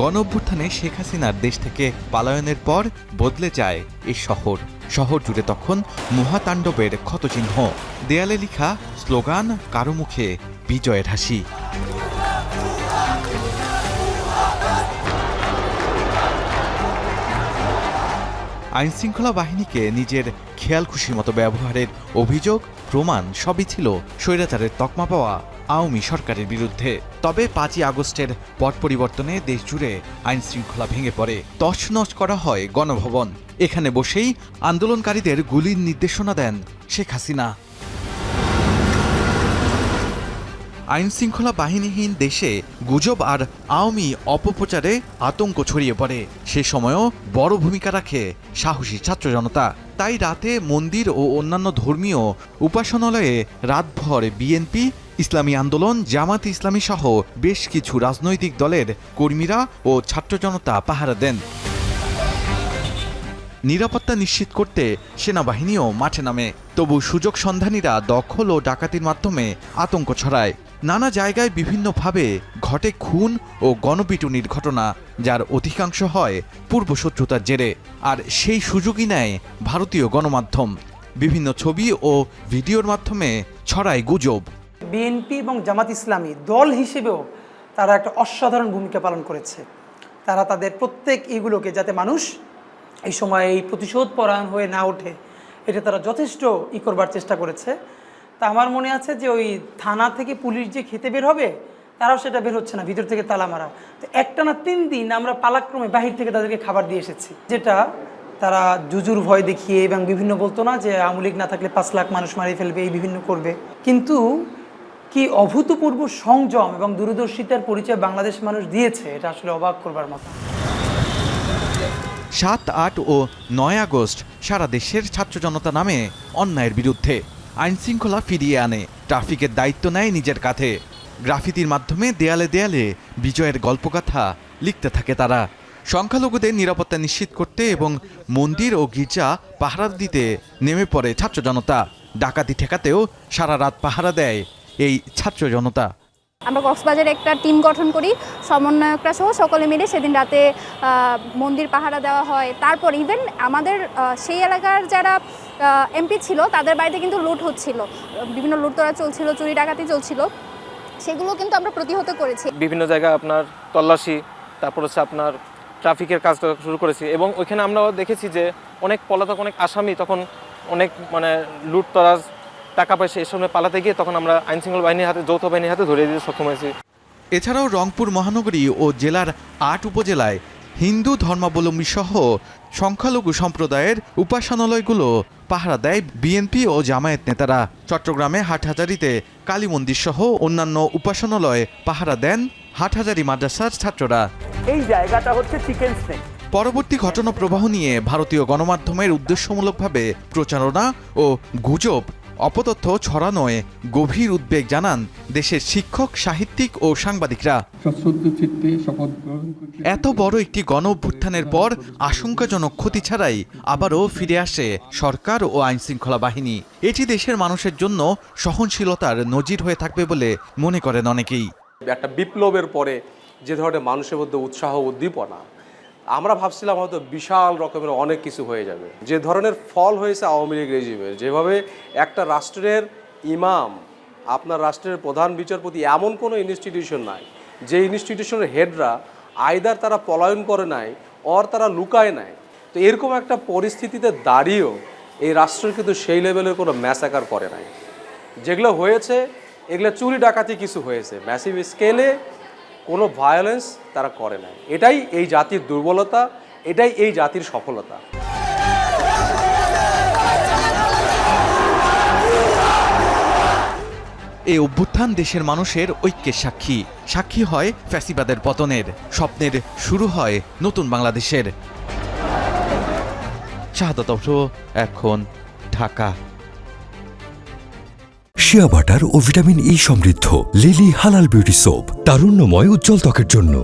গণঅভ্যুত্থানে শেখ হাসিনার দেশ থেকে পালায়নের পর বদলে যায় এই শহর। শহর জুড়ে তখন মহাতাণ্ডবের ক্ষতচিহ্ন, দেয়ালে লেখা স্লোগান, কারো মুখে বিজয়ের হাসি। আইনশৃঙ্খলা বাহিনীকে নিজের খেয়াল খুশির মতো ব্যবহারের অভিযোগ, প্রমাণ সবই ছিল স্বৈরাচারের তকমা পাওয়া আওয়ামী সরকারের বিরুদ্ধে। তবে ৫ই আগস্টের পট পরিবর্তনে দেশ জুড়ে আইনশৃঙ্খলা ভেঙে পড়ে, তছনছ করা হয় গণভবন। এখানে বসেই আন্দোলনকারীদের গুলির নির্দেশনা দেন শেখ হাসিনা। আইনশৃঙ্খলা বাহিনীহীন দেশে গুজব আর আওয়ামী অপপ্রচারে আতঙ্ক ছড়িয়ে পড়ে। সে সময়ও বড় ভূমিকা রাখে সাহসী ছাত্র জনতা। তাই রাতে মন্দির ও অন্যান্য ধর্মীয় উপাসনালয়ে রাতভর বিএনপি, ইসলামী আন্দোলন, জামাত ইসলামী সহ বেশ কিছু রাজনৈতিক দলের কর্মীরা ও ছাত্র জনতা পাহারা দেন। নিরাপত্তা নিশ্চিত করতে সেনাবাহিনীও মাঠে নামে। তবু সুযোগ সন্ধানীরা দখল ও ডাকাতির মাধ্যমে আতঙ্ক ছড়ায়। নানা জায়গায় বিভিন্নভাবে ঘটে খুন ও গণপিটুনির ঘটনা, যার অধিকাংশ হয় পূর্বশত্রুতার জেরে। আর সেই সুযোগই নেয় ভারতীয় গণমাধ্যম। বিভিন্ন ছবি ও ভিডিওর মাধ্যমে ছড়ায় গুজব। বিএনপি এবং জামাত ইসলামী দল হিসেবেও তারা একটা অসাধারণ ভূমিকা পালন করেছে। তারা তাদের প্রত্যেক এগুলোকে, যাতে মানুষ এই সময় এই প্রতিশোধ পরায়ণ হয়ে না ওঠে, এটা তারা যথেষ্ট করবার চেষ্টা করেছে। তা আমার মনে আছে যে ওই থানা থেকে পুলিশ যে খেতে বের হবে, তারাও সেটা বের হচ্ছে না, ভিতর থেকে তালা মারা। তো একটানা 3 দিন আমরা পালাক্রমে বাহির থেকে তাদেরকে খাবার দিয়ে এসেছি, যেটা তারা জুজুর ভয় দেখিয়ে এবং বিভিন্ন বলতো না যে আওয়ামী লীগ না থাকলে 5 লাখ মানুষ মারিয়ে ফেলবে, এই বিভিন্ন করবে। কিন্তু কি অভূতপূর্ব সংযম এবং দূরদর্শিতার পরিচয় বাংলাদেশ মানুষ দিয়েছে, এটা আসলে অবাক করবার মতো। ৭, ৮ ও ৯ আগস্ট সারা দেশের ছাত্র জনতা নামে অন্যায়ের বিরুদ্ধে আইনশৃঙ্খলা ফিরিয়ে আনে। ট্রাফিকের দায়িত্ব নেয় নিজের কাঁধে। গ্রাফিতির মাধ্যমে দেয়ালে দেয়ালে বিজয়ের গল্পগাথা লিখতে থাকে তারা। সংখ্যালঘুদের নিরাপত্তা নিশ্চিত করতে এবং মন্দির ও গির্জা পাহারা দিতে নেমে পড়ে ছাত্র জনতা। ডাকাতি ঠেকাতেও সারা রাত পাহারা দেয় এই ছাত্র জনতা। আমরা কক্সবাজারে একটা টিম গঠন করি, সমন্বয়করা সহ সকলে মিলে সেদিন রাতে মন্দির পাহারা দেওয়া হয়। তারপর ইভেন আমাদের সেই এলাকার যারা এমপি ছিল তাদের বাড়িতে কিন্তু লুট হচ্ছিল, বিভিন্ন লুটতরা চলছিল, চুরি ডাকাতি চলছিল, সেগুলো কিন্তু আমরা প্রতিহত করেছি। বিভিন্ন জায়গায় আপনার তল্লাশি, তারপর হচ্ছে আপনার ট্রাফিকের কাজ শুরু করেছি। এবং ওইখানে আমরাও দেখেছি যে অনেক পলাতক, অনেক আসামি তখন অনেক লুটতরাজ, টাকা পয়সা এসব পালাতে গিয়ে তখন আমরা আইনশৃঙ্খলা বাহিনীর হাতে, যৌথ বাহিনীর হাতে ধরিয়ে দিতে সক্ষম হয়েছি। এছাড়াও রংপুর মহানগরী ও জেলার ৮ উপজেলায় হিন্দু ধর্মাবলম্বী সহ সংখ্যালঘু সম্প্রদায়ের উপাসনালয়গুলো পাহারা দেয় বিএনপি ও জামায়াত নেতারা। চট্টগ্রামে হাটহাজারীতে কালী মন্দির সহ অন্যান্য উপাসনালয়ে পাহারা দেন হাটহাজারী মাদ্রাসার ছাত্ররা। এই জায়গাটা হচ্ছে চিকেন স্নেক। পরবর্তী ঘটনা প্রবাহ নিয়ে ভারতীয় গণমাধ্যমের উদ্দেশ্যমূলকভাবে প্রচারণা ও গুজব, অপতথ্য ছড়ানোয় গভীর উদ্বেগ জানান দেশের শিক্ষক, সাহিত্যিক ও সাংবাদিকরা। এত বড় একটি গণ অভ্যুত্থানের পর আশঙ্কাজনক ক্ষতি ছাড়াই আবারও ফিরে আসে সরকার ও আইনশৃঙ্খলা বাহিনী। এটি দেশের মানুষের জন্য সহনশীলতার নজির হয়ে থাকবে বলে মনে করেন অনেকেই। একটা বিপ্লবের পরে যে ধরনের মানুষের মধ্যে উৎসাহ, উদ্দীপনা, আমরা ভাবছিলাম হয়তো বিশাল রকমের অনেক কিছু হয়ে যাবে। যে ধরনের ফল হয়েছে আওয়ামী লীগ রেজিমের, যেভাবে একটা রাষ্ট্রের ইমাম, আপনার রাষ্ট্রের প্রধান বিচারপতি, এমন কোনো ইনস্টিটিউশন নাই যে ইনস্টিটিউশনের হেডরা আইদার তারা পলায়ন করে নাই অর তারা লুকায় নাই। তো এরকম একটা পরিস্থিতিতে দাঁড়িয়েও এই রাষ্ট্র কিন্তু সেই লেভেলের কোনো ম্যাসাকার করে নাই। যেগুলো হয়েছে এগুলো চুরি ডাকাতি কিছু হয়েছে, ম্যাসিভ স্কেলে কোনো ভায়োলেন্স তারা করে নাই। এটাই এই জাতির দুর্বলতা, এটাই এই জাতির সফলতা। এই অভ্যুত্থান দেশের মানুষের ঐক্যের সাক্ষী। সাক্ষী হয় ফ্যাসিবাদের পতনের। স্বপ্নের শুরু হয় নতুন বাংলাদেশের। শাহাদাত এখন ঢাকা। শিয়া বাটার ও ভিটামিন ই সমৃদ্ধ লিলি হালাল বিউটি সোপ, তারুণ্যময় উজ্জ্বল ত্বকের জন্য।